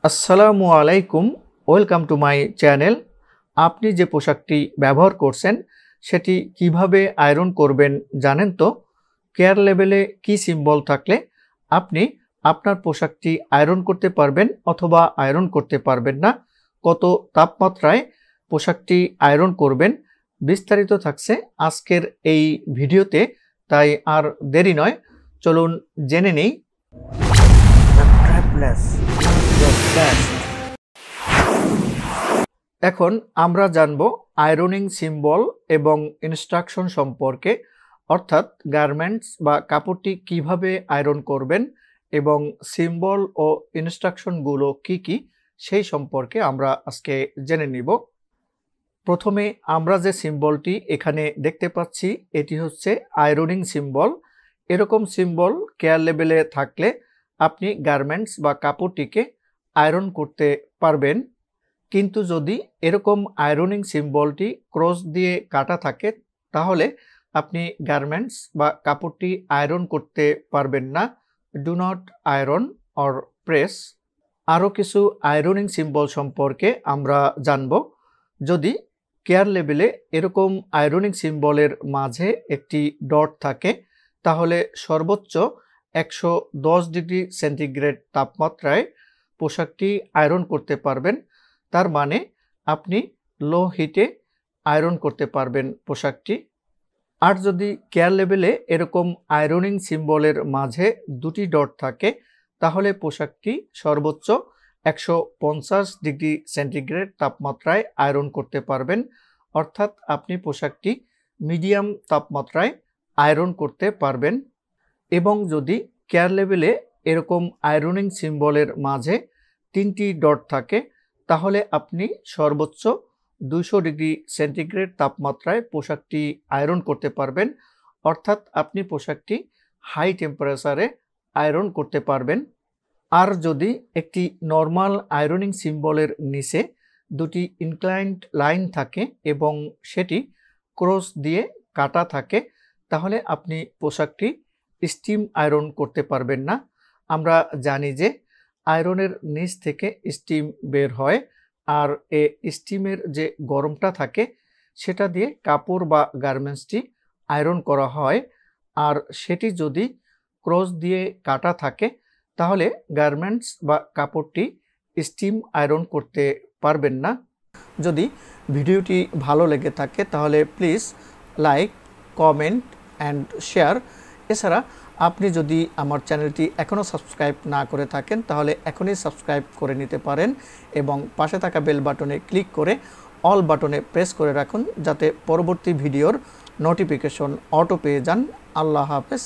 আসসালামু আলাইকুম, welcome to my channel. আপনি যে পোশাকটি ব্যবহার করছেন সেটি কিভাবে আয়রন করবেন জানেন তো? কেয়ার লেভেলে কি সিম্বল থাকলে আপনি আপনার পোশাকটি আয়রন করতে পারবেন অথবা আয়রন করতে পারবেন না, কত তাপমাত্রায় পোশাকটি আয়রন করবেন, বিস্তারিত থাকছে আজকের এই ভিডিওতে। তাই আর দেরি নয়, চলুন জেনে নেই। এখন আমরা জানব আয়রনিং সিম্বল এবং ইনস্ট্রাকশন সম্পর্কে, অর্থাৎ গার্মেন্টস বা কাপড়টি কিভাবে আয়রন করবেন এবং সিম্বল ও ইনস্ট্রাকশনগুলো কি কি সেই সম্পর্কে আমরা আজকে জেনে নিব। প্রথমে আমরা যে সিম্বলটি এখানে দেখতে পাচ্ছি এটি হচ্ছে আয়রনিং সিম্বল। এরকম সিম্বল কেয়ার লেভেলে থাকলে আপনি গার্মেন্টস বা কাপড়টিকে আয়রন করতে পারবেন। কিন্তু যদি এরকম আয়রনিং সিম্বলটি ক্রস দিয়ে কাটা থাকে তাহলে আপনি গার্মেন্টস বা কাপড়টি আয়রন করতে পারবেন না। Do not iron or press. আরও কিছু আয়রনিং সিম্বল সম্পর্কে আমরা জানব। যদি কেয়ার লেভেলে এরকম আয়রনিং সিম্বলের মাঝে একটি ডট থাকে তাহলে সর্বোচ্চ 110 ডিগ্রি সেন্টিগ্রেড তাপমাত্রায় পোশাকটি আয়রন করতে পারবেন। তার মানে আপনি লো হিটে আয়রন করতে পারবেন পোশাকটি। আর যদি কেয়ার লেভেলে এরকম আয়রনিং সিম্বলের মাঝে দুটি ডট থাকে তাহলে পোশাকটি সর্বোচ্চ 150 ডিগ্রি সেন্টিগ্রেড তাপমাত্রায় আয়রন করতে পারবেন। অর্থাৎ আপনি পোশাকটি মিডিয়াম তাপমাত্রায় আয়রন করতে পারবেন। এবং যদি কেয়ার লেভেলে এরকম আয়রনিং সিম্বলের মাঝে তিনটি ডট থাকে তাহলে আপনি সর্বোচ্চ 200 ডিগ্রি সেন্টিগ্রেড তাপমাত্রায় পোশাকটি আয়রন করতে পারবেন। অর্থাৎ আপনি পোশাকটি হাই টেম্পারেচারে আয়রন করতে পারবেন। আর যদি একটি নর্মাল আয়রনিং সিম্বলের নিচে দুটি ইনক্লাইন্ড লাইন থাকে এবং সেটি ক্রস দিয়ে কাটা থাকে তাহলে আপনি পোশাকটি স্টিম আয়রন করতে পারবেন না। আমরা জানি যে আয়রনের নিচ থেকে স্টিম বের হয়, আর স্টিমের যে গরমটা থাকে সেটা দিয়ে কাপড় বা গার্মেন্টসটি আয়রন করা হয়। আর সেটি যদি ক্রস দিয়ে কাটা থাকে তাহলে গার্মেন্টস বা কাপড়টি স্টিম আয়রন করতে পারবেন না। যদি ভিডিওটি ভালো লেগে থাকে তাহলে please like, comment and share. এছাড়া আপনি যদি আমার চ্যানেলটি এখনও সাবস্ক্রাইব না করে থাকেন তাহলে এখনই সাবস্ক্রাইব করে নিতে পারেন এবং পাশে থাকা বেল বাটনে ক্লিক করে অল বাটনে প্রেস করে রাখুন যাতে পরবর্তী ভিডিওর নোটিফিকেশন অটো পেয়ে যান। আল্লাহ হাফেজ।